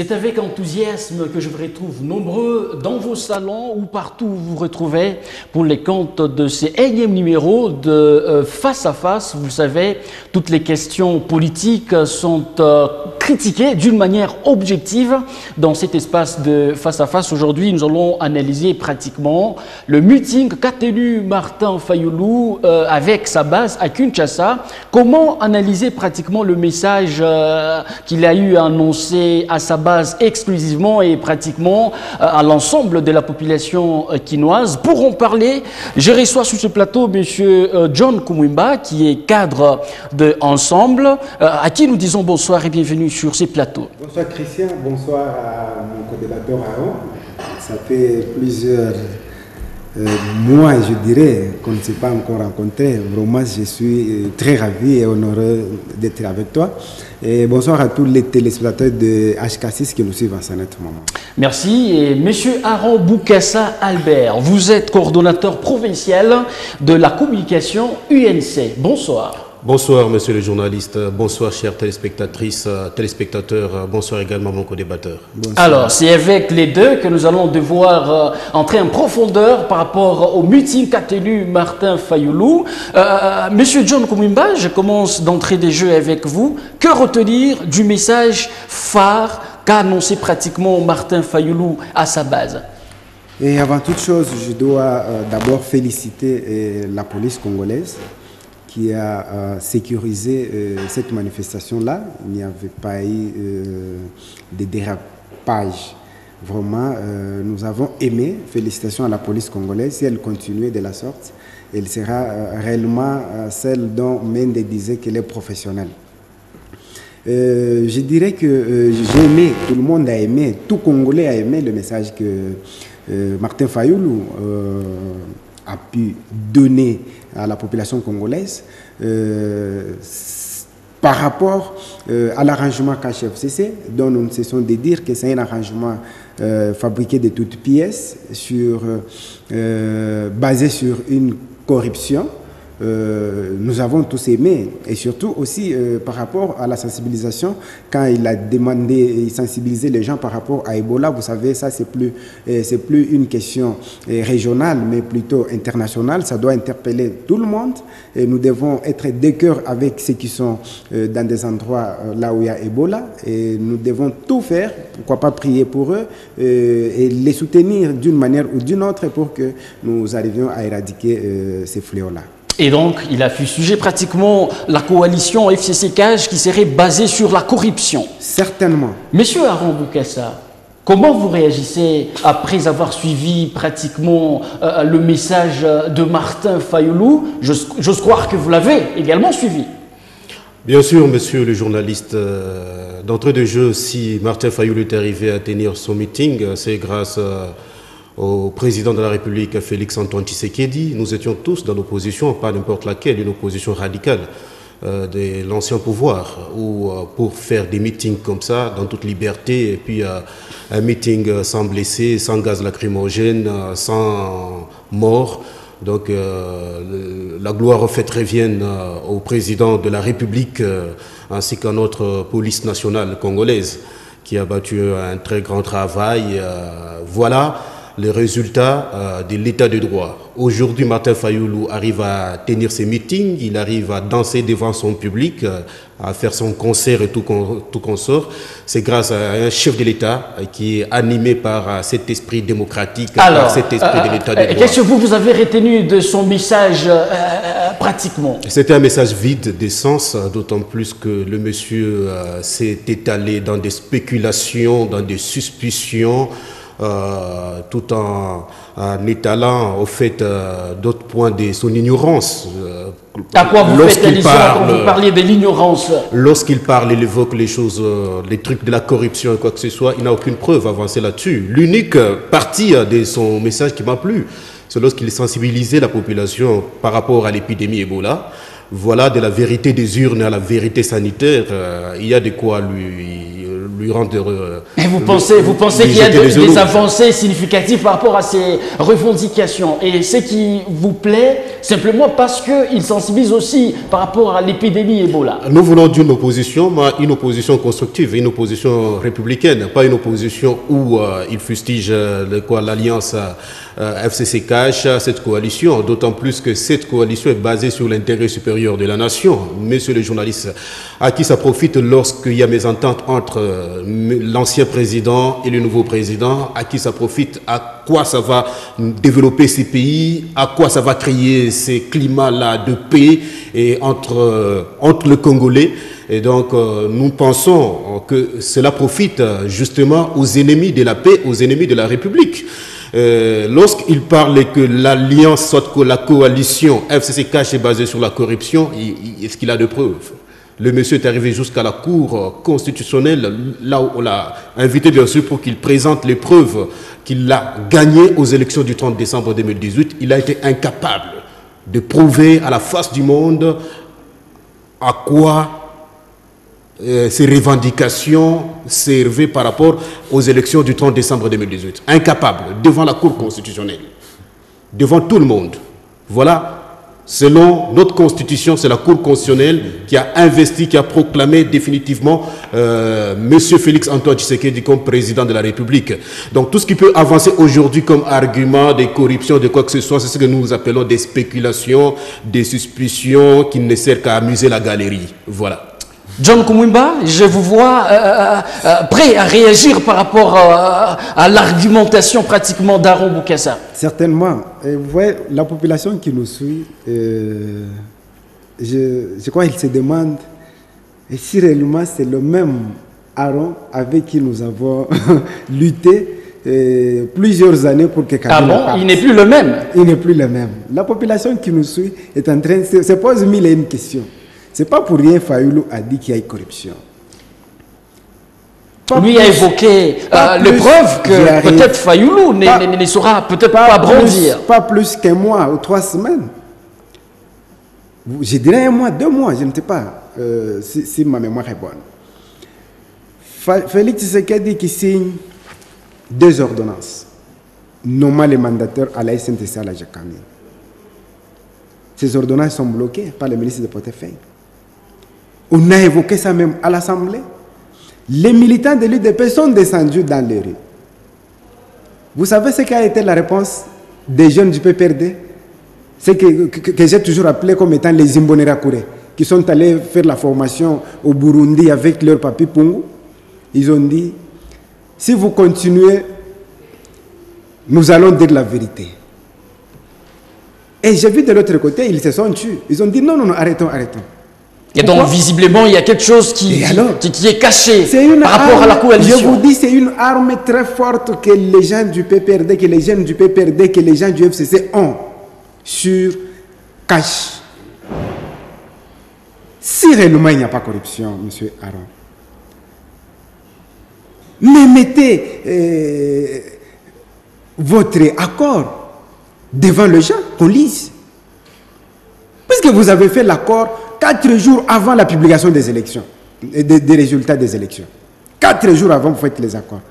C'est avec enthousiasme que je vous retrouve nombreux dans vos salons ou partout où vous vous retrouvez pour les comptes de ce énième numéro de Face à Face. Vous le savez, toutes les questions politiques sont critiquées d'une manière objective dans cet espace de Face à Face. Aujourd'hui, nous allons analyser pratiquement le meeting qu'a tenu Martin Fayulu avec sa base à Kinshasa. Comment analyser pratiquement le message qu'il a eu à annoncer à sa base exclusivement et pratiquement à l'ensemble de la population quinoise. Pour en parler, je reçois sur ce plateau M. John Kumwimba, qui est cadre de Ensemble, à qui nous disons bonsoir et bienvenue sur ce plateau. Bonsoir Christian, bonsoir à mon co-débatteur Aaron. Ça fait plusieurs mois, je dirais, qu'on ne s'est pas encore rencontré. Vraiment, je suis très ravi et honoré d'être avec toi. Et bonsoir à tous les téléspectateurs de HK6 qui nous suivent en ce moment. Merci. Et M. Aaron Boukassa Albert, vous êtes coordonnateur provincial de la communication UNC. Bonsoir. Bonsoir, monsieur le journaliste. Bonsoir, chères téléspectatrices, téléspectateurs. Bonsoir également, mon co-débatteur. Alors, c'est avec les deux que nous allons devoir entrer en profondeur par rapport au meeting qu'a tenu Martin Fayulu. Monsieur John Kumwimba, je commence d'entrer des jeux avec vous. Que retenir du message phare qu'a annoncé pratiquement Martin Fayulu à sa base? Et avant toute chose, je dois d'abord féliciter la police congolaise qui a sécurisé cette manifestation-là. Il n'y avait pas eu de dérapage. Vraiment, nous avons aimé. Félicitations à la police congolaise. Si elle continuait de la sorte, elle sera réellement celle dont Mende disait qu'elle est professionnelle. Je dirais que j'ai aimé, tout le monde a aimé, tout Congolais a aimé le message que Martin Fayulu a pu donner à la population congolaise par rapport à l'arrangement KHFCC, dont nous ne cessons de dire que c'est un arrangement fabriqué de toutes pièces, basé sur une corruption. Nous avons tous aimé, et surtout aussi par rapport à la sensibilisation, quand il a demandé et sensibiliser les gens par rapport à Ebola. Vous savez, ça c'est plus une question régionale, mais plutôt internationale. Ça doit interpeller tout le monde, et nous devons être de cœur avec ceux qui sont dans des endroits là où il y a Ebola, et nous devons tout faire, pourquoi pas prier pour eux, et les soutenir d'une manière ou d'une autre pour que nous arrivions à éradiquer ces fléaux-là. Et donc, il a fustigé pratiquement la coalition FCC-CAGE qui serait basée sur la corruption. Certainement. Monsieur Aaron Boukassa, comment vous réagissez après avoir suivi pratiquement le message de Martin Fayulu? J'ose croire que vous l'avez également suivi. Bien sûr, monsieur le journaliste. D'entrée de jeu, si Martin Fayulu est arrivé à tenir son meeting, c'est grâce au président de la République, Félix Antoine Tshisekedi. Nous étions tous dans l'opposition, pas n'importe laquelle, une opposition radicale de l'ancien pouvoir, où pour faire des meetings comme ça, dans toute liberté, et puis un meeting sans blessés, sans gaz lacrymogène, sans mort. Donc la gloire faite revienne au président de la République, ainsi qu'à notre police nationale congolaise, qui a battu un très grand travail. Voilà les résultats de l'état de droit. Aujourd'hui, Martin Fayulu arrive à tenir ses meetings, il arrive à danser devant son public, à faire son concert et tout consort. C'est grâce à un chef de l'État qui est animé par cet esprit démocratique, par cet esprit de l'état de droit. Qu'est-ce que vous avez retenu de son message pratiquement? C'était un message vide d'essence, d'autant plus que le monsieur s'est étalé dans des spéculations, dans des suspicions, tout en étalant au fait d'autres points de son ignorance. À quoi vous faites allusion quand vous parlez de l'ignorance? Lorsqu'il parle, il évoque les choses, les trucs de la corruption et quoi que ce soit, il n'a aucune preuve avancée là-dessus. L'unique partie de son message qui m'a plu, c'est lorsqu'il sensibilisait la population par rapport à l'épidémie Ebola. Voilà, de la vérité des urnes à la vérité sanitaire, il y a de quoi lui rendre... Et vous pensez qu'il y a des avancées significatives par rapport à ces revendications. Et ce qui vous plaît, simplement parce qu'il sensibilise aussi par rapport à l'épidémie Ebola. Nous voulons d'une opposition, mais une opposition constructive, une opposition républicaine, pas une opposition où il fustige l'alliance FCC-CACH, cette coalition, d'autant plus que cette coalition est basée sur l'intérêt supérieur de la nation. Messieurs les journalistes, à qui ça profite lorsqu'il y a mésentente entre l'ancien président et le nouveau président, à qui ça profite, à quoi ça va développer ces pays, à quoi ça va créer ces climats-là de paix et entre le Congolais. Et donc, nous pensons que cela profite justement aux ennemis de la paix, aux ennemis de la République. Lorsqu'il parle que l'alliance, soit que la coalition FCC-CACH est basée sur la corruption, est-ce qu'il a de preuves? Le monsieur est arrivé jusqu'à la Cour constitutionnelle, là où on l'a invité bien sûr pour qu'il présente les preuves qu'il a gagnées aux élections du 30 décembre 2018. Il a été incapable de prouver à la face du monde à quoi ces revendications servaient par rapport aux élections du 30 décembre 2018. Incapable, devant la Cour constitutionnelle, devant tout le monde. Voilà, selon notre constitution, c'est la Cour constitutionnelle qui a investi, qui a proclamé définitivement M. Félix Antoine Tshisekedi comme président de la République. Donc tout ce qui peut avancer aujourd'hui comme argument de corruption, de quoi que ce soit, c'est ce que nous appelons des spéculations, des suspicions qui ne servent qu'à amuser la galerie. Voilà. John Kumwimba, je vous vois prêt à réagir par rapport à l'argumentation pratiquement d'Aaron Boukassa. Certainement. Et vous voyez, la population qui nous suit, je crois qu'il se demande si réellement c'est le même Aaron avec qui nous avons lutté plusieurs années pour que Kabila parte. Il n'est plus le même. Il n'est plus le même. La population qui nous suit est en train de se poser mille et une questions. Ce n'est pas pour rien Fayoulou a dit qu'il y a eu corruption. Lui a évoqué les preuves que peut-être Fayoulou ne saura peut-être pas brandir. Pas plus qu'un mois ou 3 semaines. Je dirais 1 mois, 2 mois, je ne sais pas si ma mémoire est bonne. Félix Tshisekedi qui signe 2 ordonnances, nommant les mandataires à la SNTC à la Jacamine. Ces ordonnances sont bloquées par le ministre de portefeuille. On a évoqué ça même à l'Assemblée. Les militants de l'UDP sont descendus dans les rues. Vous savez ce qu'a été la réponse des jeunes du PPRD? C'est que j'ai toujours appelé comme étant les Imbonerakure, qui sont allés faire la formation au Burundi avec leur papi Pungu. Ils ont dit, si vous continuez, nous allons dire la vérité. Et j'ai vu de l'autre côté, ils se sont tués. Ils ont dit, non, arrêtons. Et donc, visiblement, il y a quelque chose qui est caché par rapport à la coalition. Je vous dis, c'est une arme très forte que les gens du PPRD, que les jeunes du PPRD, que les gens du FCC ont sur cash. Si réellement il n'y a pas corruption, M. Aaron, mais mettez votre accord devant les gens, qu'on lise. Puisque vous avez fait l'accord 4 jours avant la publication des élections, des résultats des élections. 4 jours avant, vous faites les accords.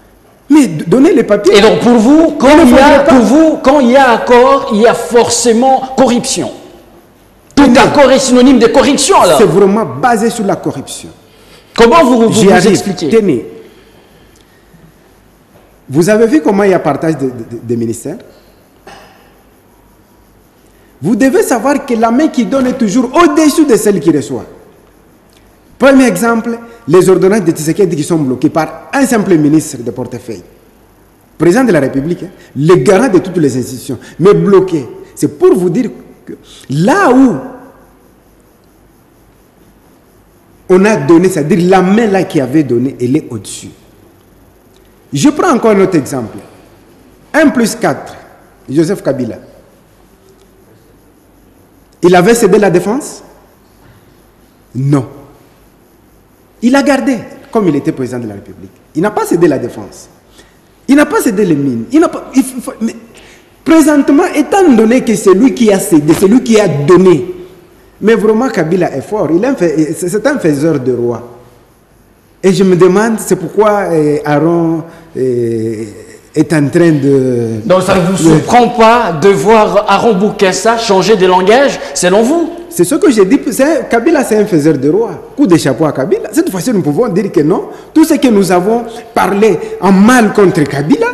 Mais donnez les papiers. Et donc pour vous, quand il y a accord, il y a forcément corruption. Tout accord est synonyme de corruption alors. C'est vraiment basé sur la corruption. Comment vous expliquez? Tenez. Vous avez vu comment il y a partage des ministères? Vous devez savoir que la main qui donne est toujours au-dessus de celle qui reçoit. Premier exemple, les ordonnances de Tshisekedi qui sont bloquées par un simple ministre de portefeuille. Président de la République, le garant de toutes les institutions, mais bloqué. C'est pour vous dire que là où on a donné, c'est-à-dire la main là qui avait donné, elle est au-dessus. Je prends encore un autre exemple. 1+4, Joseph Kabila. Il avait cédé la défense? Non. Il a gardé, comme il était président de la République. Il n'a pas cédé la défense. Il n'a pas cédé les mines. Mais présentement, étant donné que c'est lui qui a cédé, c'est lui qui a donné. Mais vraiment, Kabila est fort. C'est un faiseur de roi. Et je me demande, c'est pourquoi Aaron est en train de... Donc ça ne vous surprend pas de voir Aaron Boukassa changer de langage, selon vous? C'est ce que j'ai dit. Kabila, c'est un faiseur de roi. Coup de chapeau à Kabila. Cette fois-ci, nous pouvons dire que non. Tout ce que nous avons parlé en mal contre Kabila,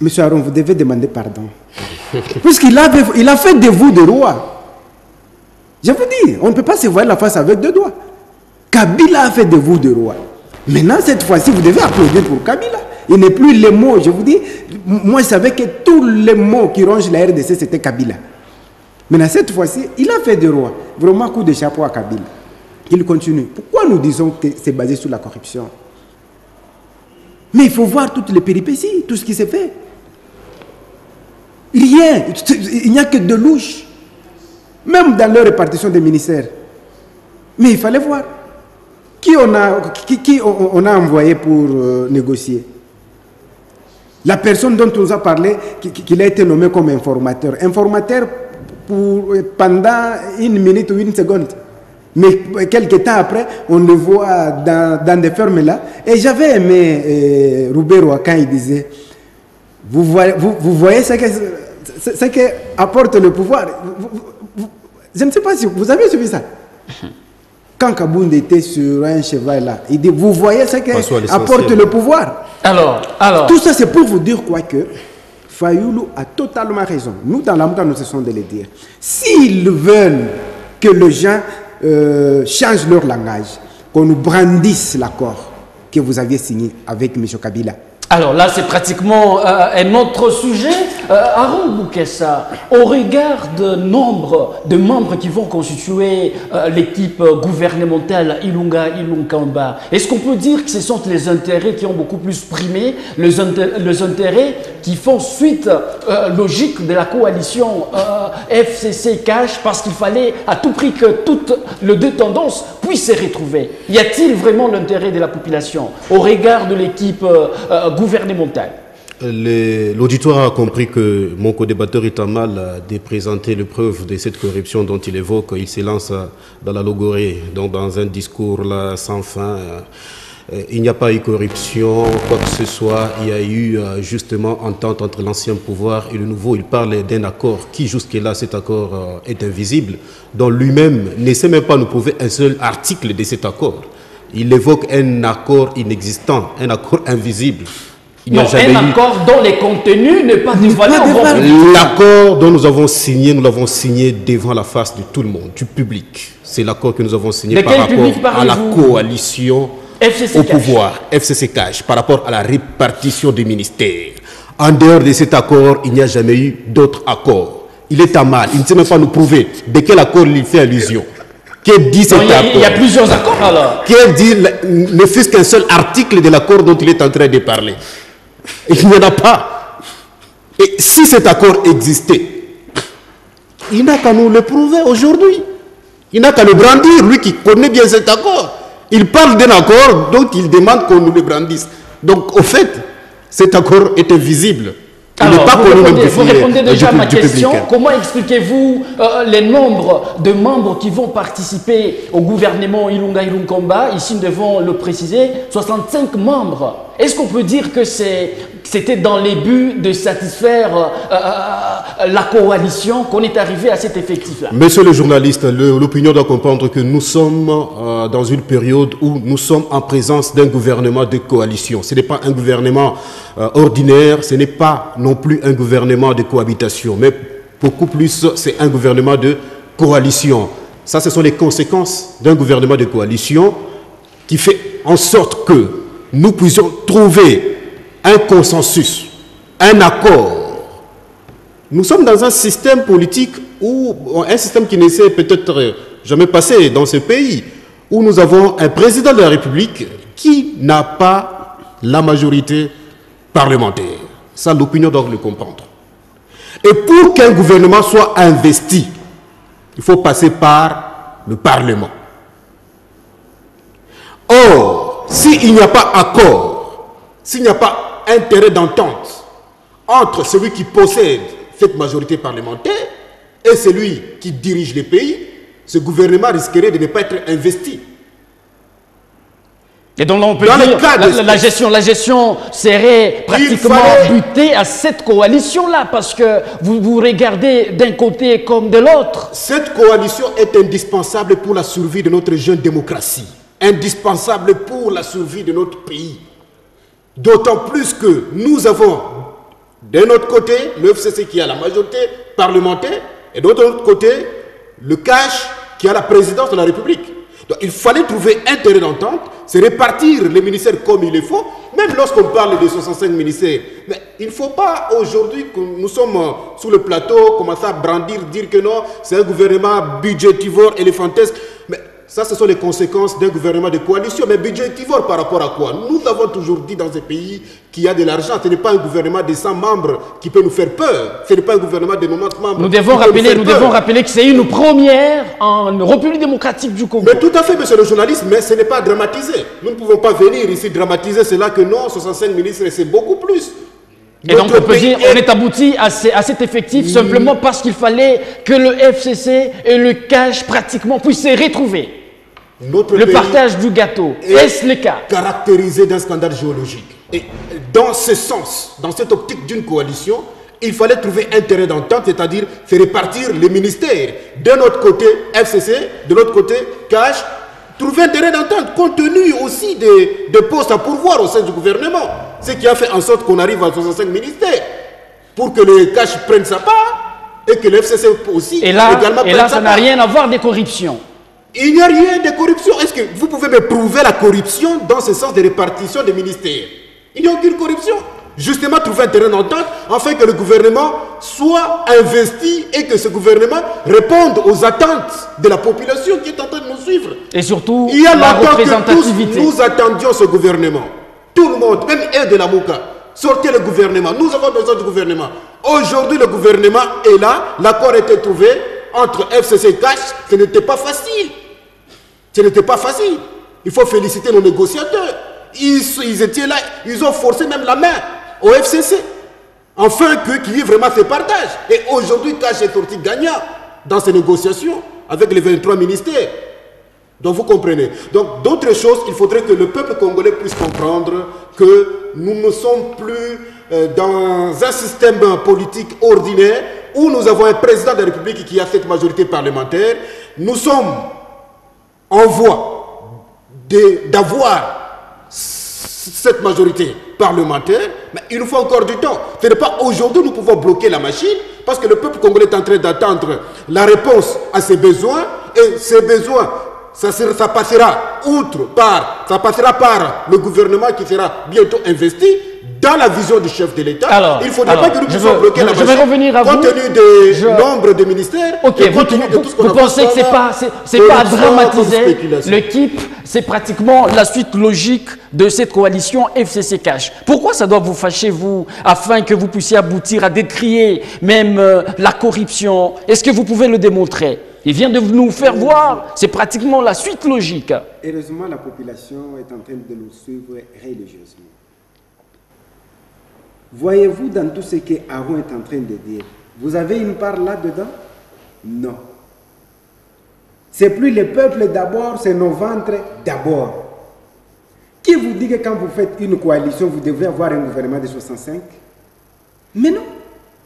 Monsieur Aaron, vous devez demander pardon. Puisqu'il a fait de vous des rois. Je vous dis, on ne peut pas se voir la face avec deux doigts. Kabila a fait de vous des rois. Maintenant, cette fois-ci, vous devez applaudir pour Kabila. Il n'est plus les mots. Je vous dis, moi, je savais que tous les mots qui rongent la RDC, c'était Kabila. Maintenant, cette fois-ci, il a fait des rois. Vraiment, coup de chapeau à Kabila. Il continue. Pourquoi nous disons que c'est basé sur la corruption? Mais il faut voir toutes les péripéties, tout ce qui s'est fait. Rien. Il n'y a que de louche. Même dans leur répartition des ministères. Mais il fallait voir. Qui on a envoyé pour négocier? La personne dont on nous a parlé, qu'il a été nommé comme informateur. Informateur pendant 1 minute ou 1 seconde. Mais quelques temps après, on le voit dans des fermes là. Et j'avais aimé Roubero quand il disait, vous voyez ce que apporte le pouvoir. Je ne sais pas si vous avez suivi ça. Quand Kabound était sur un cheval là, il dit, vous voyez ce que apporte le pouvoir. Alors. Tout ça, c'est pour vous dire quoi que Fayoulou a totalement raison. Nous, dans l'âme, nous cessons de le dire. S'ils veulent que les gens changent leur langage, qu'on nous brandisse l'accord que vous aviez signé avec M. Kabila. Alors là, c'est pratiquement un autre sujet. Aaron Boukassa, au regard de nombre de membres qui vont constituer l'équipe gouvernementale Ilunga-Ilunkamba, est-ce qu'on peut dire que ce sont les intérêts qui ont beaucoup plus primé, les intérêts qui font suite logique de la coalition FCC-CACH, parce qu'il fallait à tout prix que toutes les deux tendances puissent se retrouver? Y a-t-il vraiment l'intérêt de la population au regard de l'équipe gouvernementale? L'auditoire a compris que mon co-débatteur est en mal de présenter les preuves de cette corruption dont il évoque. Il se lance dans la logorée, donc dans un discours là, sans fin. Il n'y a pas eu corruption, quoi que ce soit. Il y a eu justement entente entre l'ancien pouvoir et le nouveau. Il parle d'un accord qui, jusque-là, cet accord est invisible, dont lui-même ne sait même pas nous prouver un seul article de cet accord. Il évoque un accord inexistant, un accord invisible. Non, un accord dont les contenus n'est pas dévoilé. L'accord dont nous avons signé, nous l'avons signé devant la face de tout le monde, du public. C'est l'accord que nous avons signé par rapport à la coalition au pouvoir, FCC-CACH, par rapport à la répartition des ministères. En dehors de cet accord, il n'y a jamais eu d'autre accord. Il est à mal. Il ne sait même pas nous prouver de quel accord il fait allusion. Qu'est dit cet accord? Il y a plusieurs accords alors. Qu'est dit ne fût-ce qu'un seul article de l'accord dont il est en train de parler? Il n'y en a pas. Et si cet accord existait, il n'a qu'à nous le prouver aujourd'hui. Il n'a qu'à le brandir, lui qui connaît bien cet accord. Il parle d'un accord dont il demande qu'on nous le brandisse. Donc, au fait, cet accord est invisible. Alors, vous répondez déjà à ma question. Comment expliquez-vous les nombres de membres qui vont participer au gouvernement Ilunga-Ilunkamba? Ici, nous devons le préciser, 65 membres. Est-ce qu'on peut dire que c'était dans les buts de satisfaire la coalition qu'on est arrivé à cet effectif-là? Monsieur le journaliste, l'opinion doit comprendre que nous sommes dans une période où nous sommes en présence d'un gouvernement de coalition. Ce n'est pas un gouvernement ordinaire, ce n'est pas non plus un gouvernement de cohabitation, mais beaucoup plus, c'est un gouvernement de coalition. Ça, ce sont les conséquences d'un gouvernement de coalition qui fait en sorte que nous puissions trouver un consensus, un accord. Nous sommes dans un système politique ou un système qui ne s'est peut-être jamais passé dans ce pays, où nous avons un président de la République qui n'a pas la majorité parlementaire. Ça, l'opinion doit le comprendre. Et pour qu'un gouvernement soit investi, il faut passer par le Parlement. Or, s'il n'y a pas accord, s'il n'y a pas intérêt d'entente entre celui qui possède cette majorité parlementaire et celui qui dirige le pays, ce gouvernement risquerait de ne pas être investi. Et donc là, on peut dire la gestion serait pratiquement butée à cette coalition-là, parce que vous regardez d'un côté comme de l'autre. Cette coalition est indispensable pour la survie de notre jeune démocratie, indispensable pour la survie de notre pays. D'autant plus que nous avons, d'un autre côté, le FCC qui a la majorité parlementaire, et d'autre autre côté, le CACH qui a la présidence de la République. Donc, il fallait trouver un terrain d'entente, c'est répartir les ministères comme il le faut, même lorsqu'on parle de 65 ministères. Mais il ne faut pas aujourd'hui que nous sommes sur le plateau, commencer à brandir, dire que non, c'est un gouvernement budgétivore, éléphantesque. Mais ça, ce sont les conséquences d'un gouvernement de coalition. Mais budgétivore par rapport à quoi? Nous avons toujours dit dans ces pays qu'il y a de l'argent. Ce n'est pas un gouvernement de 100 membres qui peut nous faire peur. Ce n'est pas un gouvernement de 90 membres. Nous devons rappeler que c'est une première en République démocratique du Congo. Mais tout à fait, monsieur le journaliste, mais ce n'est pas dramatisé. Nous ne pouvons pas venir ici dramatiser cela que non, 65 ministres, c'est beaucoup plus. Et donc on peut dire qu'on est abouti à cet effectif simplement parce qu'il fallait que le FCC et le CACH pratiquement puissent se retrouver. Le partage du gâteau, est-ce le cas? Caractérisé d'un scandale géologique. Et dans ce sens, dans cette optique d'une coalition, il fallait trouver un terrain d'entente, c'est-à-dire faire répartir les ministères. D'un autre côté, FCC, de l'autre côté, CACH, trouver un terrain d'entente, compte tenu aussi des postes à pourvoir au sein du gouvernement. Ce qui a fait en sorte qu'on arrive à 65 ministères, pour que le CACH prenne sa part, et que le FCC aussi également prenne sa part. Et là, ça n'a rien à voir des corruptions. Il n'y a rien de corruption. Est-ce que vous pouvez me prouver la corruption dans ce sens de répartition des ministères? Il n'y a aucune corruption. Justement, trouver un terrain d'entente afin que le gouvernement soit investi et que ce gouvernement réponde aux attentes de la population qui est en train de nous suivre. Et surtout, il y a la longtemps représentativité. Que tous nous attendions ce gouvernement. Tout le monde, même un de la Mouka, sortez le gouvernement. Nous avons besoin du gouvernement. Aujourd'hui, le gouvernement est là. L'accord a été trouvé entre FCC et CACH. Ce n'était pas facile. Ce n'était pas facile. Il faut féliciter nos négociateurs. Ils étaient là, ils ont forcé même la main au FCC, afin qu'il y ait vraiment ce partage. Et aujourd'hui, CACH est sorti gagnant dans ces négociations avec les 23 ministères. Donc vous comprenez. Donc d'autres choses, il faudrait que le peuple congolais puisse comprendre que nous ne sommes plus dans un système politique ordinaire où nous avons un président de la République qui a cette majorité parlementaire. Nous sommes en voie d'avoir cette majorité parlementaire, mais il nous faut encore du temps. Ce n'est pas aujourd'hui que nous pouvons bloquer la machine, parce que le peuple congolais est en train d'attendre la réponse à ses besoins, et ces besoins, ça passera par le gouvernement qui sera bientôt investi dans la vision du chef de l'État. Il ne faudrait pas que nous puissions bloquer la machine compte tenu du nombre de ministères. Ok, vous pensez que ce n'est pas à dramatiser l'équipe, c'est pratiquement la suite logique de cette coalition FCC-CACH. Pourquoi ça doit vous fâcher, vous, afin que vous puissiez aboutir à décrier même la corruption? Est-ce que vous pouvez le démontrer? Il vient de nous faire voir, c'est pratiquement la suite logique. Heureusement, la population est en train de nous suivre religieusement. Voyez-vous dans tout ce que Aaron est en train de dire, vous avez une part là-dedans? Non. C'est plus le peuple d'abord, c'est nos ventres d'abord. Qui vous dit que quand vous faites une coalition, vous devez avoir un gouvernement de 65? Mais non.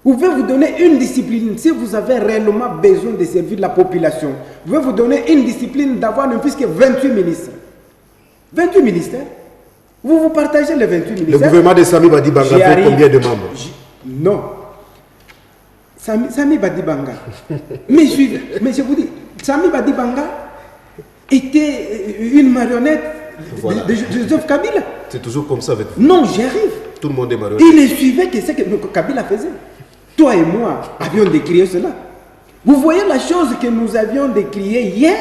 Vous pouvez vous donner une discipline. Si vous avez réellement besoin de servir la population, vous pouvez vous donner une discipline d'avoir ne plus que 28 ministres. 28 ministères? Vous partagez les 28 ministères. Le gouvernement de Sami Badibanga fait combien de membres? Non. Sami Badibanga. mais je vous dis, Sami Badibanga était une marionnette de Joseph Kabila. C'est toujours comme ça avec vous. Non, j'y arrive. Tout le monde est marionnette. Il suivait ce que Kabila faisait. Toi et moi avions décrié cela. Vous voyez la chose que nous avions décriée hier,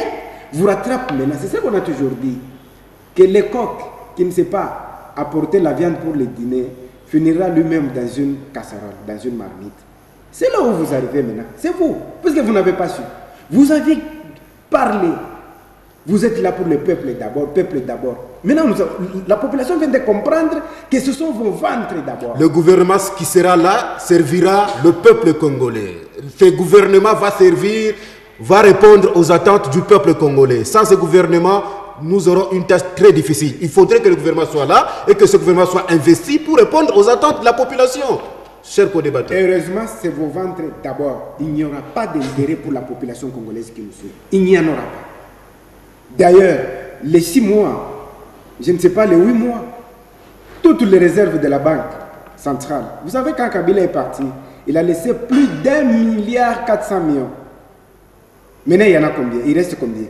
vous rattrape maintenant. C'est ça qu'on a toujours dit. Que le coq qui ne sait pas apporter la viande pour le dîner finira lui-même dans une casserole, dans une marmite. C'est là où vous arrivez maintenant. C'est vous, parce que vous n'avez pas su. Vous avez parlé. Vous êtes là pour le peuple d'abord, peuple d'abord. Maintenant, la population vient de comprendre que ce sont vos ventres d'abord. Le gouvernement qui sera là servira le peuple congolais. Ce gouvernement va répondre aux attentes du peuple congolais. Sans ce gouvernement, nous aurons une tâche très difficile. Il faudrait que le gouvernement soit là et que ce gouvernement soit investi pour répondre aux attentes de la population. Chers co-débatteurs. Heureusement, c'est vos ventres d'abord. Il n'y aura pas d'intérêt pour la population congolaise qui nous suit. Il n'y en aura pas. D'ailleurs, les 6 mois, je ne sais pas, les 8 mois, toutes les réserves de la banque centrale. Vous savez, quand Kabila est parti, il a laissé plus d'1,4 milliard. Maintenant, il y en a combien? Il reste combien?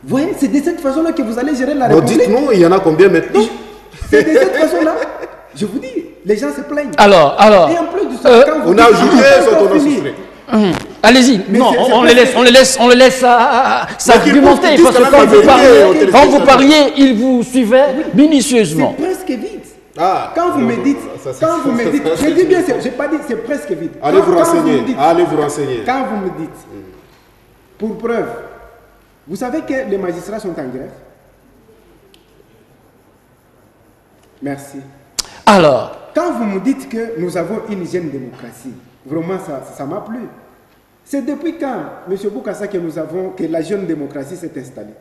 Vous voyez, c'est de cette façon-là que vous allez gérer la République. Dites-nous, il y en a combien maintenant? C'est de cette façon-là. Je vous dis, les gens se plaignent. Alors. Et en plus de ça, quand vous on a ajouté, on a soufflé. Allez-y, non, on les laisse s'argumenter, parce que quand vous parliez, ils vous suivaient minutieusement. C'est presque vide. Quand vous me dites, je dis bien, je n'ai pas dit c'est presque vide. Allez vous renseigner. Quand vous me dites, pour preuve, vous savez que les magistrats sont en grève? Merci. Alors, quand vous me dites que nous avons une jeune démocratie, vraiment ça m'a plu. C'est depuis quand, M. Boukassa, que la jeune démocratie s'est installée?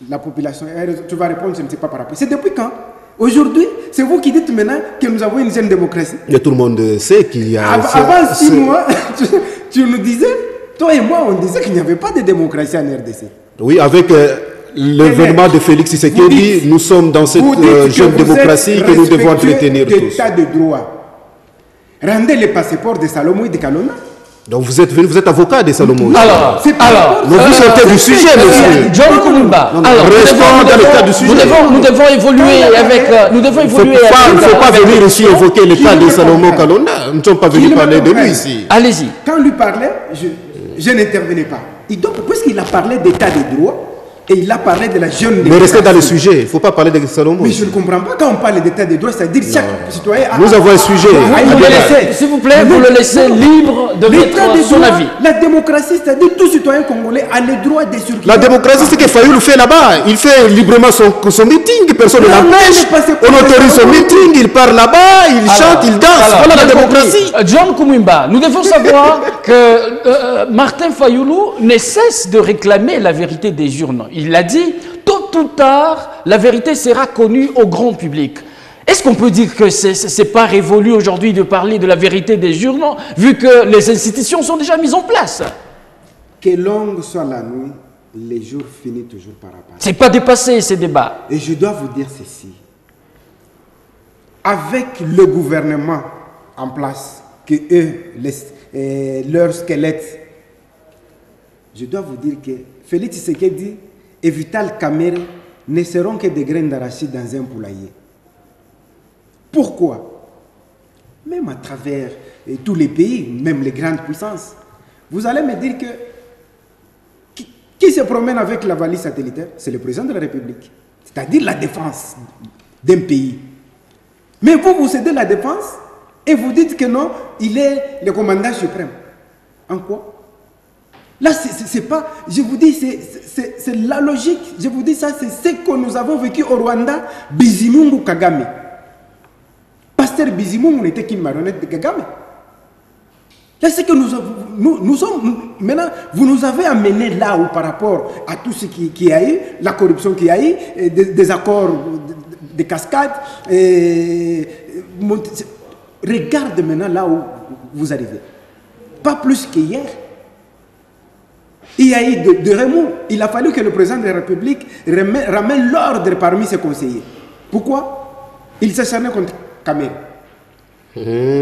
La population, tu vas répondre, je ne sais pas par rapport. C'est depuis quand? Aujourd'hui, c'est vous qui dites maintenant que nous avons une jeune démocratie. Et tout le monde sait qu'il y a... Avant 6 mois, tu nous disais, toi et moi, on disait qu'il n'y avait pas de démocratie en RDC. Oui, avec l'événement de Félix Tshisekedi, nous sommes dans cette jeune démocratie que nous devons entretenir tous. L'état de droit. Rendez les passeports de Salomon et de Kalona. Donc vous êtes avocat des Salomon. Alors, vous sortez du sujet, monsieur. John Koumba. Alors, restons dans le cadre du sujet. Nous devons évoluer avec. Il ne faut pas venir ici évoquer le cas de Salomon Kalonda. Nous ne sommes pas venus parler de lui ici. Allez-y. Quand lui parlait, je n'intervenais pas. Et donc, puisqu'il a parlé d'état de droit, et il a parlé de la jeune démocratie. Mais restez dans le sujet, il ne faut pas parler de Salomon. Mais je ne comprends pas quand on parle d'état de droit, c'est-à-dire chaque citoyen a... Nous avons un sujet. S'il vous plaît, vous le laissez libre de mettre son avis. La démocratie, c'est-à-dire tout citoyen congolais a le droit de circuler. La démocratie, c'est que Fayoulou fait là-bas. Il fait librement son meeting, personne ne l'empêche. On autorise son meeting, il part là-bas, il chante, il danse. Voilà la démocratie. John Koumba, nous devons savoir que Martin Fayoulou ne cesse de réclamer la vérité des urnes. Il l'a dit, tôt ou tard, la vérité sera connue au grand public. Est-ce qu'on peut dire que ce n'est pas révolu aujourd'hui de parler de la vérité des urnes, vu que les institutions sont déjà mises en place? Que longue soit la nuit, les jours finissent toujours par apparaître. Ce n'est pas dépassé, ces débats. Et je dois vous dire ceci. Avec le gouvernement en place, que eux, leur squelette, je dois vous dire que Félix Tshisekedi et Vital Kamerhe ne seront que des graines d'arachide dans un poulailler. Pourquoi? Même à travers tous les pays, même les grandes puissances, vous allez me dire que qui se promène avec la valise satellitaire? C'est le président de la République, c'est-à-dire la défense d'un pays. Mais vous cédez la défense et vous dites que non, il est le commandant suprême. En quoi? Là, c'est pas, je vous dis, c'est la logique. Je vous dis ça, c'est ce que nous avons vécu au Rwanda, Bizimungu Kagame. Pasteur Bizimungu n'était qu'une marionnette de Kagame. Là, c'est que nous sommes, maintenant, vous nous avez amené là où par rapport à tout ce qui a eu, la corruption qu'il y a eu, des accords de cascade, regarde maintenant là où vous arrivez. Pas plus qu'hier. Il y a eu de remous. Il a fallu que le président de la République ramène l'ordre parmi ses conseillers. Pourquoi? Il s'acharnait contre Kamerhe.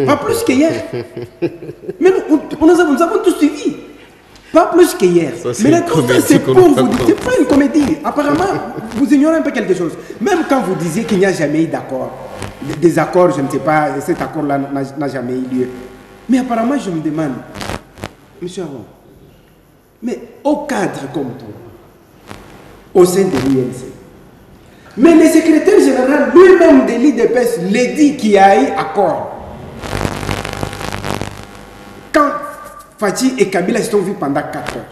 Pas plus qu'hier. Mais nous avons tout suivi. Pas plus qu'hier. Mais tout ça, c'est pour vous dire. C'est pas une comédie. Apparemment, vous ignorez un peu quelque chose. Même quand vous disiez qu'il n'y a jamais eu d'accord, des accords, je ne sais pas, cet accord-là n'a jamais eu lieu. Mais apparemment, je me demande, monsieur Aron, mais au cadre comme toi, au sein de l'UNC, mais le secrétaire général lui-même de l'IDPS l'a dit qu'il y a eu accord. Quand Fachi et Kabila se sont vus pendant 4 heures.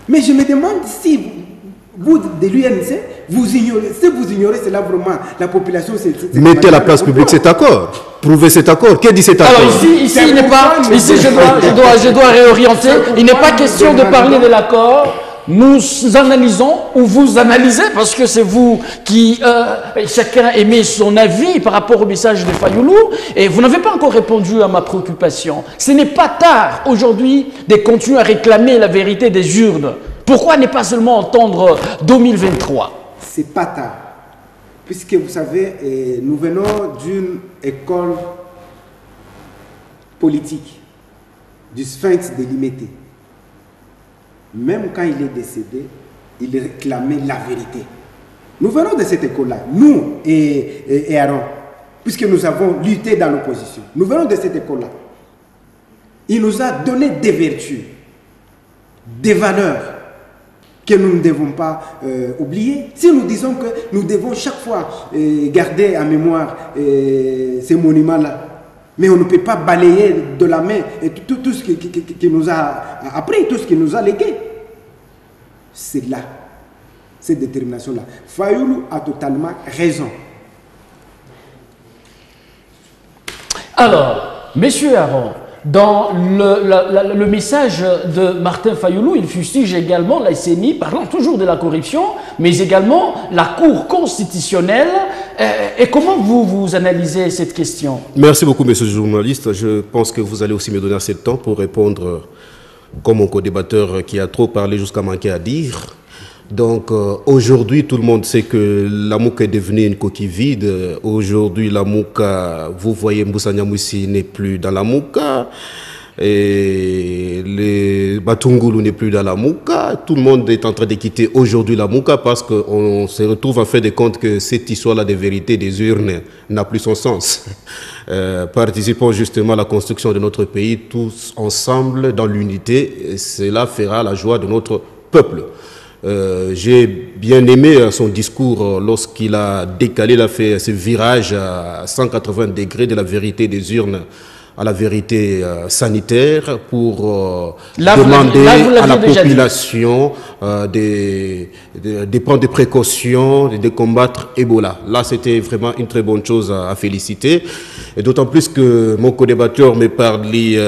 Mais je me demande si vous, de l'UNC, vous ignorez. Si vous ignorez, c'est là vraiment la population. Mettez à la place publique cet accord. approuvé cet accord. Qu'est-ce dit cet accord? Alors ici il n'est pas, ici je dois réorienter. Il n'est pas question de parler de l'accord. Nous analysons, ou vous analysez, parce que c'est vous qui, chacun émet son avis par rapport au message de Fayoulou, et vous n'avez pas encore répondu à ma préoccupation. Ce n'est pas tard aujourd'hui de continuer à réclamer la vérité des urnes. Pourquoi ne pas seulement entendre 2023? C'est pas tard. Puisque vous savez, nous venons d'une école politique, du Sphinx délimité. Même quand il est décédé, il réclamait la vérité. Nous venons de cette école-là, nous et Aaron, puisque nous avons lutté dans l'opposition. Nous venons de cette école-là. Il nous a donné des vertus, des valeurs que nous ne devons pas oublier. Si nous disons que nous devons chaque fois garder en mémoire ces monuments-là, mais on ne peut pas balayer de la main tout ce qui nous a appris, tout ce qui nous a légué. C'est là, cette détermination-là. Fayoulou a totalement raison. Alors, Monsieur Aaron, dans le message de Martin Fayoulou, il fustige également la CENI, parlant toujours de la corruption, mais également la Cour constitutionnelle. Et comment vous analysez cette question? Merci beaucoup, monsieur le journaliste. Je pense que vous allez aussi me donner assez de temps pour répondre comme mon co-débatteur qui a trop parlé jusqu'à manquer à dire. Donc aujourd'hui, tout le monde sait que la Mouka est devenue une coquille vide. Aujourd'hui, la Mouka, vous voyez, Moussa Nyamwisi n'est plus dans la Mouka. Et les Batungulu n'est plus dans la Mouka. Tout le monde est en train de quitter aujourd'hui la Mouka parce qu'on se retrouve en fin de compte que cette histoire-là de vérité des urnes n'a plus son sens. Participons justement à la construction de notre pays, tous ensemble dans l'unité. Cela fera la joie de notre peuple. J'ai bien aimé son discours lorsqu'il a décalé, il a fait ce virage à 180 degrés de la vérité des urnes à la vérité sanitaire pour demander à la population de prendre des précautions, de combattre Ebola. Là, c'était vraiment une très bonne chose à féliciter. Et d'autant plus que mon co-débatteur me parlait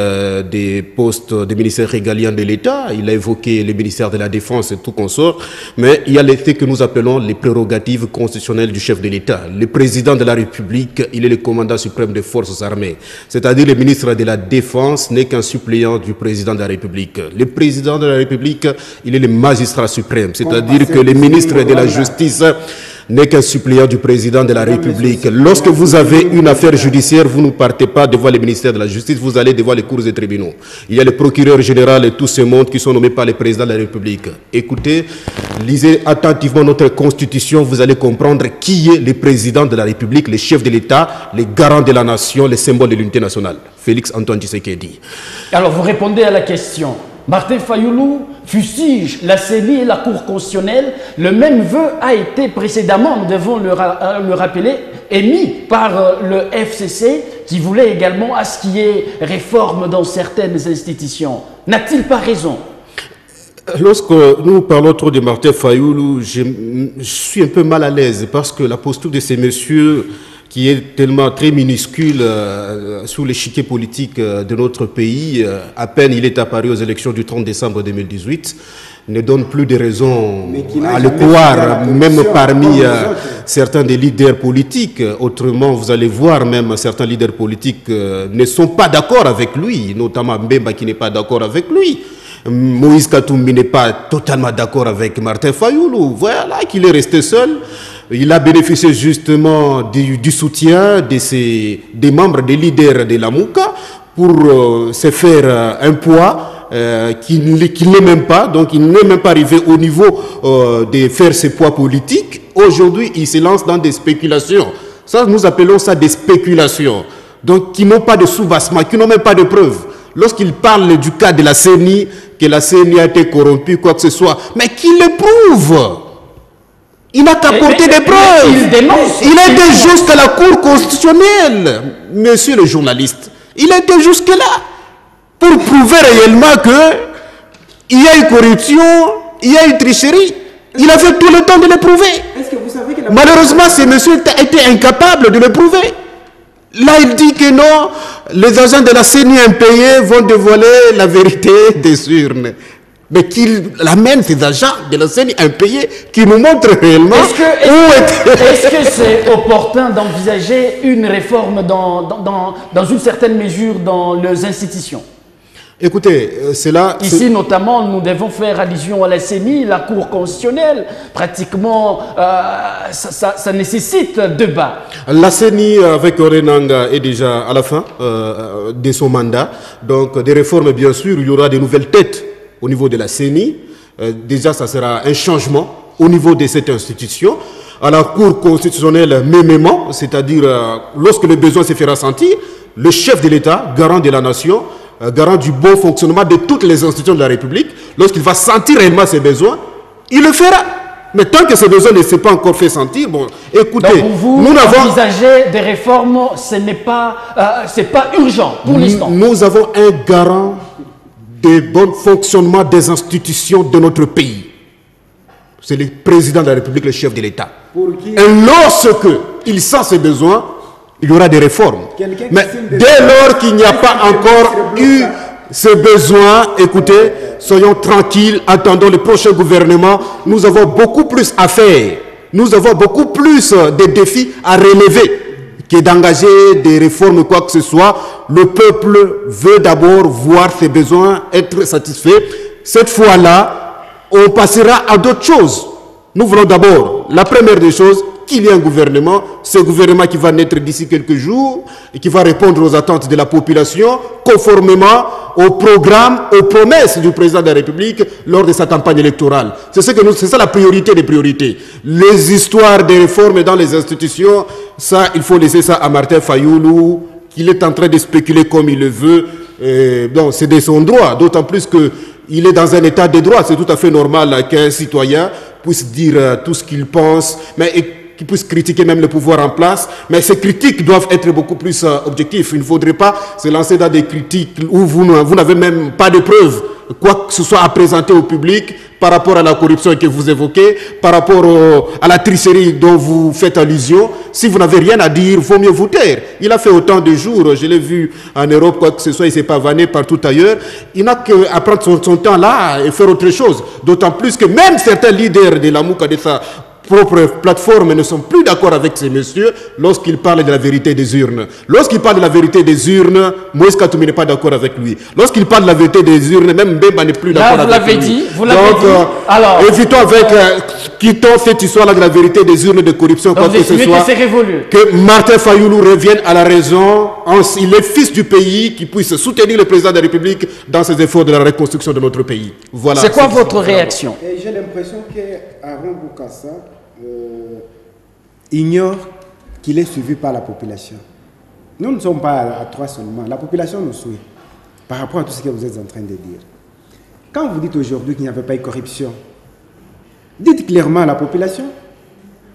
des postes des ministères régaliens de l'État. Il a évoqué les ministères de la Défense et tout consort. Mais il y a les faits que nous appelons les prérogatives constitutionnelles du chef de l'État. Le président de la République, il est le commandant suprême des forces armées. C'est-à-dire le ministre de la Défense n'est qu'un suppléant du président de la République. Le président de la République, il est le magistrat suprême. C'est-à-dire que le ministre de la Justice n'est qu'un suppléant du président de la République. Lorsque vous avez une affaire judiciaire, vous ne partez pas devant le ministère de la Justice, vous allez devant les cours et tribunaux. Il y a le procureur général et tout ce monde qui sont nommés par le président de la République. Écoutez, lisez attentivement notre constitution, vous allez comprendre qui est le président de la République, le chef de l'État, les garants de la nation, les symboles de l'unité nationale. Félix Antoine Tshisekedi. Alors vous répondez à la question. Martin Fayoulou fustige la CENI et la Cour constitutionnelle. Le même vœu a été précédemment, nous devons le rappeler, émis par le FCC qui voulait également à ce qu'il y ait réforme dans certaines institutions. N'a-t-il pas raison? Lorsque nous parlons trop de Martin Fayoulou, je suis un peu mal à l'aise parce que la posture de ces messieurs qui est tellement très minuscule sous l'échiquier politique de notre pays, à peine il est apparu aux élections du 30 décembre 2018, ne donne plus de raisons à le croire, même parmi certains des leaders politiques. Autrement, vous allez voir même certains leaders politiques ne sont pas d'accord avec lui, notamment Mbemba qui n'est pas d'accord avec lui. Moïse Katumbi n'est pas totalement d'accord avec Martin Fayoulou. Voilà qu'il est resté seul. Il a bénéficié justement du soutien des membres, des leaders de la Mouka pour se faire un poids qu'il n'est même pas. Donc il n'est même pas arrivé au niveau de faire ses poids politiques. Aujourd'hui, il se lance dans des spéculations. Ça, nous appelons ça des spéculations. Donc qui n'ont pas de soubassement, qui n'ont même pas de preuves. Lorsqu'il parle du cas de la CENI, que la CENI a été corrompue, quoi que ce soit, mais qui le prouve? Il n'a qu'à porter des preuves. Il était jusqu'à la Cour constitutionnelle, monsieur le journaliste. Il était jusque-là pour prouver réellement qu'il y a une corruption, il y a une tricherie. Il a fait tout le temps de le prouver. Malheureusement, ce monsieur a été incapable de le prouver. Là, il dit que non, les agents de la CENI impayés vont dévoiler la vérité des urnes. Mais qu'il amène ces agents de la CENI impayés qui nous montrent réellement est-ce que c'est opportun d'envisager une réforme dans une certaine mesure dans les institutions? Écoutez, c'est là... Ici, notamment, nous devons faire allusion à la CENI, la Cour constitutionnelle. Pratiquement, ça nécessite débat. La CENI, avec Orenanga, est déjà à la fin de son mandat. Donc, des réformes, bien sûr, il y aura de nouvelles têtes au niveau de la CENI. Déjà, ça sera un changement au niveau de cette institution. À la Cour constitutionnelle, mêmement, c'est-à-dire, lorsque le besoin se fera sentir, le chef de l'État, garant de la nation, garant du bon fonctionnement de toutes les institutions de la République, lorsqu'il va sentir réellement ses besoins, il le fera. Mais tant que ces besoins ne s'est pas encore fait sentir, bon, écoutez, donc pour vous, nous avons envisager des réformes, ce n'est pas, c'est pas urgent pour l'instant. Nous avons un garant de bon fonctionnement des institutions de notre pays. C'est le président de la République, le chef de l'État. Et lorsque il sent ses besoins, il y aura des réformes. Mais dès lors qu'il n'y a pas encore eu ce besoin, écoutez, soyons tranquilles, attendons le prochain gouvernement. Nous avons beaucoup plus à faire. Nous avons beaucoup plus de défis à relever que d'engager des réformes, quoi que ce soit. Le peuple veut d'abord voir ses besoins être satisfaits. Cette fois-là, on passera à d'autres choses. Nous voulons d'abord, la première des choses, qu'il y ait un gouvernement, ce gouvernement qui va naître d'ici quelques jours et qui va répondre aux attentes de la population conformément au programme, aux promesses du président de la République lors de sa campagne électorale. C'est ça la priorité des priorités. Les histoires des réformes dans les institutions, ça, il faut laisser ça à Martin Fayoulou, qu'il est en train de spéculer comme il le veut. Donc, c'est de son droit, d'autant plus qu'il est dans un état de droit. C'est tout à fait normal qu'un citoyen puisse dire tout ce qu'il pense, mais qui puisse critiquer même le pouvoir en place, mais ces critiques doivent être beaucoup plus objectives. Il ne faudrait pas se lancer dans des critiques où vous n'avez même pas de preuves, quoi que ce soit à présenter au public par rapport à la corruption que vous évoquez, par rapport à la tricherie dont vous faites allusion. Si vous n'avez rien à dire, il vaut mieux vous taire. Il a fait autant de jours, je l'ai vu en Europe, quoi que ce soit, il s'est pavané partout ailleurs. Il n'a qu'à prendre son temps là et faire autre chose. D'autant plus que même certains leaders de la Mouka de sa propre plateforme ne sont plus d'accord avec ces messieurs lorsqu'ils parlent de la vérité des urnes. Lorsqu'il parle de la vérité des urnes, Moïse Katoumi n'est pas d'accord avec lui. Lorsqu'il parle de la vérité des urnes, même Bemba n'est plus d'accord avec lui. Vous l'avez dit. Alors, évitons quittons cette histoire-là de la vérité des urnes de corruption, quoi que ce soit. Que Martin Fayoulou revienne à la raison. Il est fils du pays, qui puisse soutenir le président de la République dans ses efforts de la reconstruction de notre pays. Voilà. C'est quoi votre réaction? J'ai l'impression qu'Aaron Boukassa ignore qu'il est suivi par la population. Nous ne sommes pas à trois seulement. La population nous suit par rapport à tout ce que vous êtes en train de dire. Quand vous dites aujourd'hui qu'il n'y avait pas eu corruption, dites clairement à la population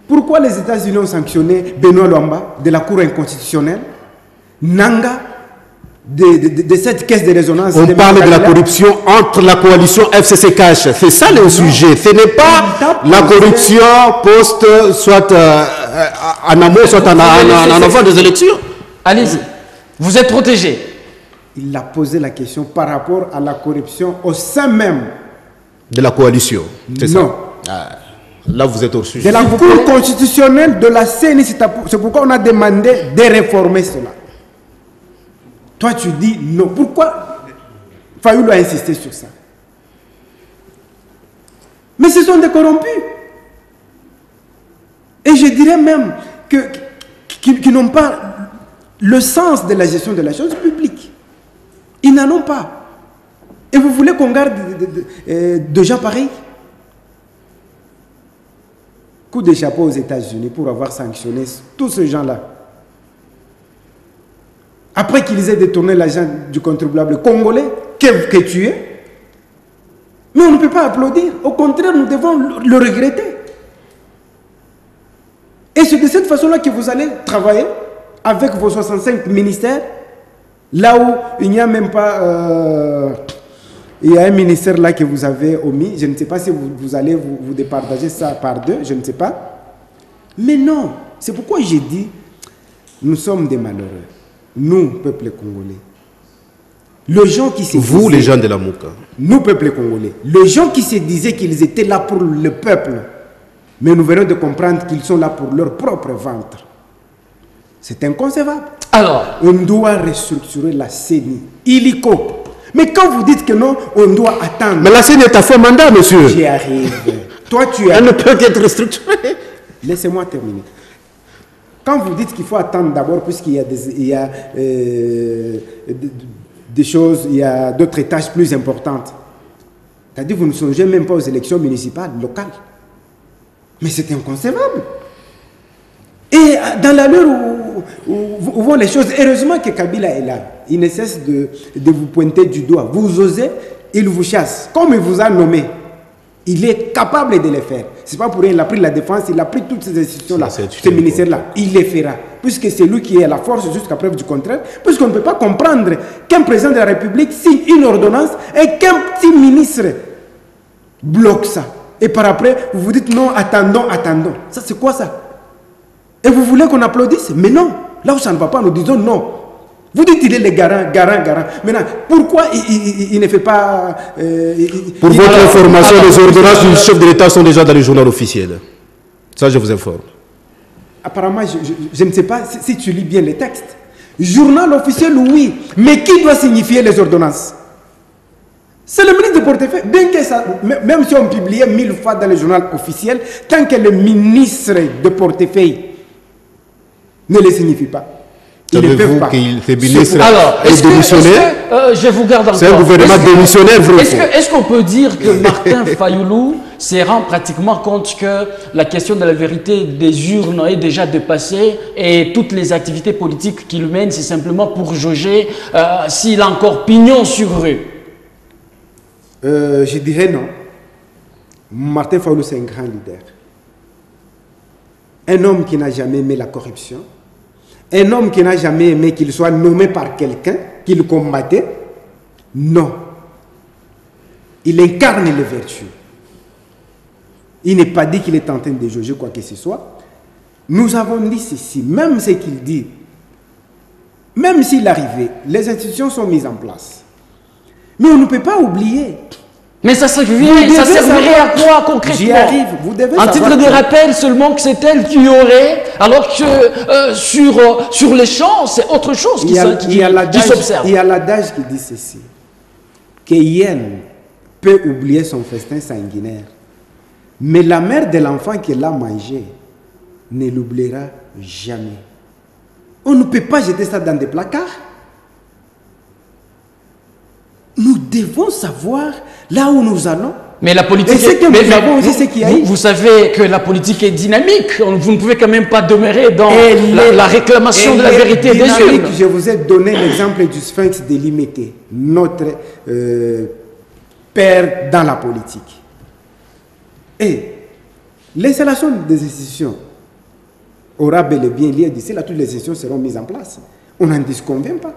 pourquoi les États-Unis ont sanctionné Benoît Luamba de la Cour inconstitutionnelle, Nanga de cette caisse de résonance. On parle de la corruption entre la coalition FCC-Cash. C'est ça le sujet. Ce n'est pas la corruption post, soit en amont, soit en avant des élections. Allez-y. Vous êtes protégé. Il a posé la question par rapport à la corruption au sein même de la coalition. C'est ça. Non. Là, vous êtes au sujet. De la Cour constitutionnelle de la CENI. C'est pourquoi on a demandé de réformer cela. Toi, tu dis non. Pourquoi Fayoulou a insisté sur ça? Mais ce sont des corrompus. Et je dirais même qu'ils n'ont pas le sens de la gestion de la chose publique. Ils n'en ont pas. Et vous voulez qu'on garde de gens pareils? Coup de chapeau aux États-Unis pour avoir sanctionné tous ces gens-là. Après qu'ils aient détourné l'argent du contribuable congolais, que tu es. Mais on ne peut pas applaudir. Au contraire, nous devons le regretter. Et c'est de cette façon-là que vous allez travailler avec vos 65 ministères, là où il n'y a même pas... il y a un ministère là que vous avez omis. Je ne sais pas si vous allez vous départager ça par deux, je ne sais pas. Mais non, c'est pourquoi j'ai dit... nous sommes des malheureux. Nous, peuple congolais. Les gens qui se Vous, disaient, les gens de la Mouka. nous, peuple congolais. Les gens qui se disaient qu'ils étaient là pour le peuple. Mais nous venons de comprendre qu'ils sont là pour leur propre ventre. C'est inconcevable. Alors, on doit restructurer la CENI. Illico. Mais quand vous dites que non, on doit attendre. Mais la CENI est à faux mandat, monsieur. J'y arrive. Toi, tu es. Elle ne peut qu'être restructurée. Laissez-moi terminer. Quand vous dites qu'il faut attendre d'abord, puisqu'il y a des choses, il y a d'autres tâches plus importantes. C'est-à-dire que vous ne songez même pas aux élections municipales, locales. Mais c'est inconcevable. Et dans la l'heure où vont les choses, heureusement que Kabila est là. Il ne cesse de vous pointer du doigt. Vous osez, il vous chasse. Comme il vous a nommé, il est capable de les faire. Ce n'est pas pour rien, il a pris la défense, il a pris toutes ces institutions-là, ces ministères-là. Il les fera. Puisque c'est lui qui est à la force jusqu'à preuve du contraire. Puisqu'on ne peut pas comprendre qu'un président de la République signe une ordonnance et qu'un petit ministre bloque ça. Et par après, vous vous dites non, attendons, attendons. Ça, c'est quoi ça? Et vous voulez qu'on applaudisse? Mais non. Là où ça ne va pas, nous disons non. Vous dites qu'il est le garant. Maintenant, pourquoi il ne fait pas... Pour votre information, les ordonnances du chef de l'État sont déjà dans le journal officiel. Ça, je vous informe. Apparemment, je ne sais pas si tu lis bien les textes. Journal officiel, oui. Mais qui doit signifier les ordonnances? C'est le ministre de portefeuille. Bien que ça, même si on publiait 1000 fois dans le journal officiel, tant que le ministre de portefeuille ne les signifie pas. Ils ne peuvent pas. Alors, je vous garde encore. C'est un gouvernement démissionnaire. Est-ce qu'on peut dire que Martin Fayoulou se rend pratiquement compte que la question de la vérité des urnes est déjà dépassée et toutes les activités politiques qu'il mène, c'est simplement pour jauger s'il a encore pignon sur rue? Je dirais non. Martin Fayoulou, c'est un grand leader. Un homme qui n'a jamais aimé la corruption. Un homme qui n'a jamais aimé qu'il soit nommé par quelqu'un qu'il combattait. Non. Il incarne les vertus. Il n'est pas dit qu'il est en train de juger quoi que ce soit. Nous avons dit ceci, même ce qu'il dit, même s'il arrivait, les institutions sont mises en place. Mais on ne peut pas oublier. Mais ça servirait à quoi concrètement? J'y arrive. Vous devez en titre de rappel seulement que c'est elle qui aurait, alors que sur les champs, c'est autre chose qui s'observe. Il y a l'adage qui dit ceci, que Yen peut oublier son festin sanguinaire, mais la mère de l'enfant qui l'a mangé ne l'oubliera jamais. On ne peut pas jeter ça dans des placards. Nous devons savoir là où nous allons. Mais la politique vous savez que la politique est dynamique. Vous ne pouvez quand même pas demeurer dans la réclamation de la vérité des urnes. Je vous ai donné l'exemple du Sphinx de Limété, notre père dans la politique. Et l'installation des institutions aura bel et bien lieu d'ici là, toutes les institutions seront mises en place. On n'en disconvient pas.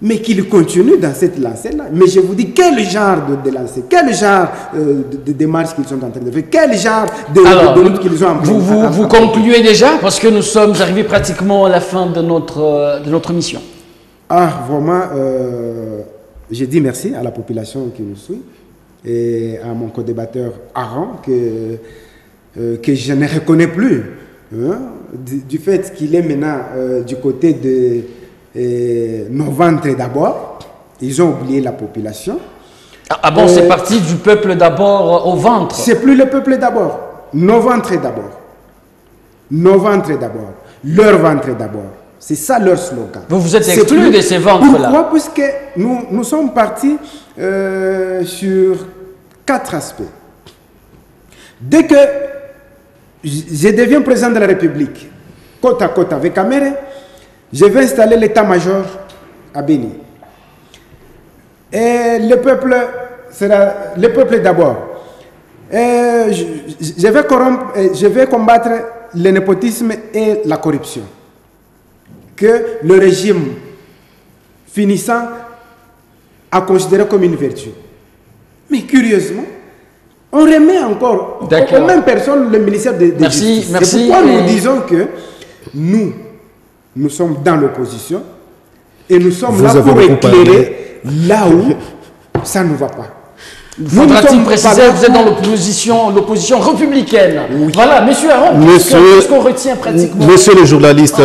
Mais qu'il continue dans cette lancée-là. Mais je vous dis, quel genre de lancée, quel genre de démarche qu'ils sont en train de faire, quel genre de lutte qu'ils ont en train de faire. Vous concluez déjà, parce que nous sommes arrivés pratiquement à la fin de notre mission. Ah, vraiment, je dis merci à la population qui nous suit et à mon co-débatteur Aaron, que je ne reconnais plus, hein, du fait qu'il est maintenant du côté de... nos ventres d'abord, ils ont oublié la population. Ah bon, c'est parti du peuple d'abord au ventre. C'est plus le peuple d'abord, nos ventres d'abord. Nos ventres d'abord, leur ventre d'abord. C'est ça leur slogan. Vous vous êtes exclu de ces ventres-là. Pourquoi? Puisque nous sommes partis sur 4 aspects. Dès que je deviens président de la République, côte à côte avec Améré, je vais installer l'état-major à Béni. Et le peuple sera le peuple d'abord. Je vais combattre le népotisme et la corruption. Que le régime finissant a considéré comme une vertu. Mais curieusement, on remet encore aux mêmes personnes le ministère de Justice. C'est pourquoi nous disons que nous, nous sommes dans l'opposition et nous sommes Vous là avez pour beaucoup éclairer là où ça ne va pas. Faudra-t-il préciser que vous êtes dans l'opposition républicaine. Oui. Voilà, monsieur Aron, qu'est-ce qu'on retient pratiquement? Monsieur le journaliste,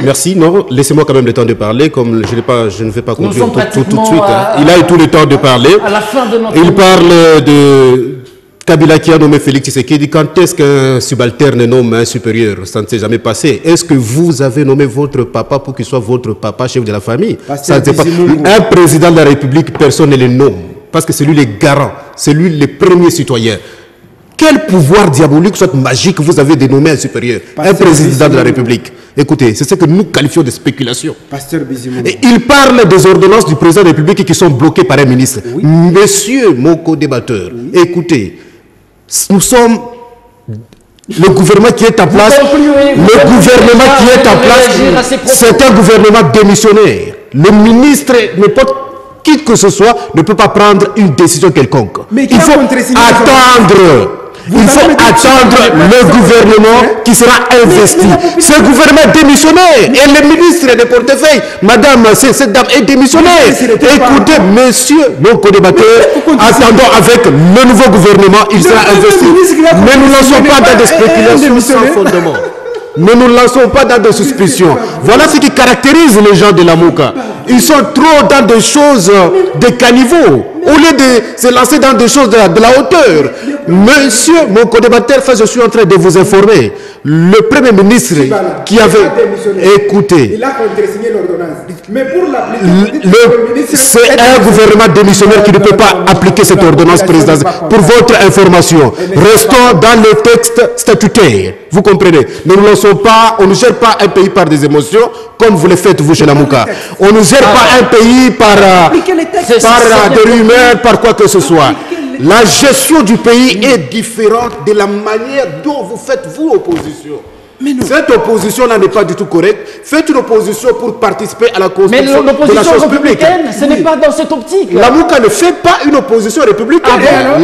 merci, non, laissez-moi quand même le temps de parler, comme je ne vais pas conclure tout de suite. Il a eu tout le temps de parler. À la fin de notre Il parle de Kabila qui a nommé Félix Tshisekedi. Quand est-ce qu'un subalterne nomme un supérieur? Ça ne s'est jamais passé. Est-ce que vous avez nommé votre papa pour qu'il soit votre papa, chef de la famille? Ça ne s'est pas. Un président de la République, personne ne le nomme. Parce que c'est lui le garant, c'est lui le premier citoyen. Quel pouvoir diabolique, soit magique, vous avez dénommé un supérieur, un président de la République? Écoutez, c'est ce que nous qualifions de spéculation. Et il parle des ordonnances du président de la République qui sont bloquées par un ministre. Oui. Monsieur mon co-débatteur, écoutez, nous sommes... Le gouvernement qui est en place, c'est un gouvernement démissionnaire. Le ministre n'est pas... qui que ce soit ne peut pas prendre une décision quelconque. Mais il faut attendre. Il faut attendre le gouvernement qui sera investi. Ce gouvernement démissionnaire et le ministre des portefeuilles, madame, cette dame est démissionnaire. Écoutez, monsieur, mon co-débatteur, attendons avec le nouveau gouvernement, il sera investi. Ne nous lançons pas dans des spéculations sans fondement. Ne nous lançons pas dans des suspicions. Voilà ce qui caractérise les gens de la Mouka. Ils sont trop dans des choses de caniveau, au lieu de se lancer dans des choses de la hauteur. Monsieur, mon co-débatteur, je suis en train de vous informer. Le Premier ministre qui avait... Écoutez, il a contresigné l'ordonnance. Mais pour l'appliquer, c'est un gouvernement démissionnaire qui ne peut pas appliquer cette ordonnance présidentielle. Pour votre information, restons dans le texte statutaire. Vous comprenez? Ne nous lançons pas, on ne gère pas un pays par des émotions, comme vous le faites vous chez la Mouka. On ne gère pas un pays par des rumeurs, par quoi que ce soit. La gestion du pays est différente de la manière dont vous faites, vous, opposition. Cette opposition-là n'est pas du tout correcte. Faites une opposition pour participer à la construction de la chose publique. Ce n'est pas dans cette optique. La Mouka ne fait pas une opposition républicaine.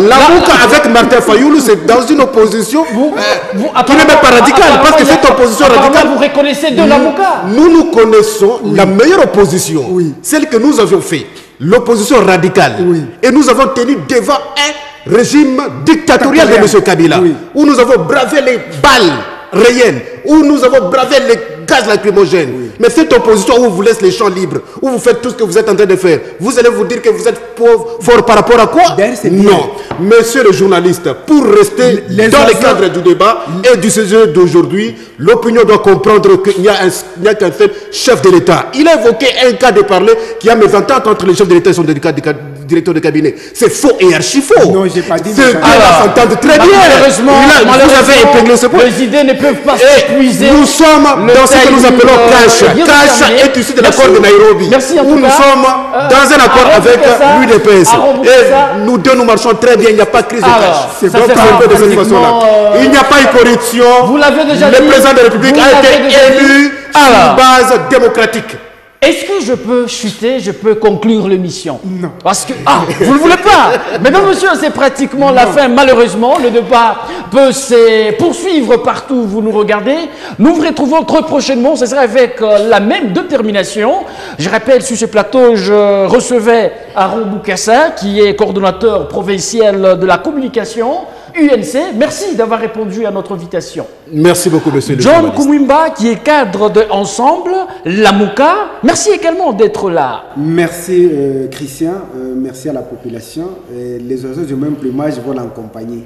La Mouka avec Martin Fayoulou, c'est dans une opposition qui n'est même pas radicale. Parce que cette opposition radicale... Vous reconnaissez de la Mouka? Nous connaissons la meilleure opposition. Celle que nous avions fait. L'opposition radicale. Et nous avons tenu devant un régime dictatorial de M. Kabila. Où nous avons bravé les balles réelles, où nous avons bravé les gaz lacrymogènes. Mais cette opposition où on vous laisse les champs libres, où vous faites tout ce que vous êtes en train de faire, vous allez vous dire que vous êtes fort par rapport à quoi? Non. Monsieur le journaliste, pour rester dans le cadre du débat et du sujet d'aujourd'hui, l'opinion doit comprendre qu'il n'y a qu'un seul chef de l'État. Il a évoqué un cas de parler qui a mésentente entre les chefs de l'État et son directeur de cabinet. C'est faux et archi faux. Non, j'ai pas dit. C'est s'entendre très bien. Malheureusement, vous avez épinglé ce point. Les idées ne peuvent pas s'épuiser. Nous sommes dans ce que nous appelons cash. Cash est issu de l'accord de Nairobi. Merci en tout cas. Nous sommes dans un accord avec l'UDPS. Et nous deux, nous marchons très bien. Il n'y a pas de crise de cash. Donc, un peu de cette façon-là. Il n'y a pas eu corruption. Vous l'avez déjà dit. Le président de la République a été élu sur une base démocratique. Est-ce que je peux chuter, je peux conclure l'émission? Non. Parce que, vous ne le voulez pas. Mesdames, Messieurs, c'est pratiquement la fin. Malheureusement, le débat peut se poursuivre partout où vous nous regardez. Nous vous retrouvons très prochainement. Ce sera avec la même détermination. Je rappelle, sur ce plateau, je recevais Aron Boukassa, qui est coordonnateur provincial de la communication UNC. Merci d'avoir répondu à notre invitation. Merci beaucoup, monsieur le John Koumwimba, qui est cadre de Ensemble, la Mouka. Merci également d'être là. Merci, Christian. Merci à la population. Les oiseaux du même plumage volent en compagnie.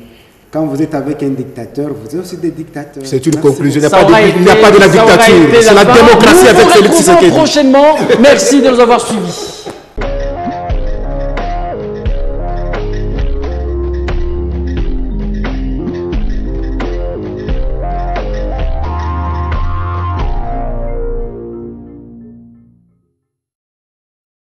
Quand vous êtes avec un dictateur, vous êtes aussi des dictateurs. C'est une conclusion. Il n'y a pas de la dictature. C'est la démocratie avec Félix Tshisekedi. Prochainement. Merci de nous avoir suivis.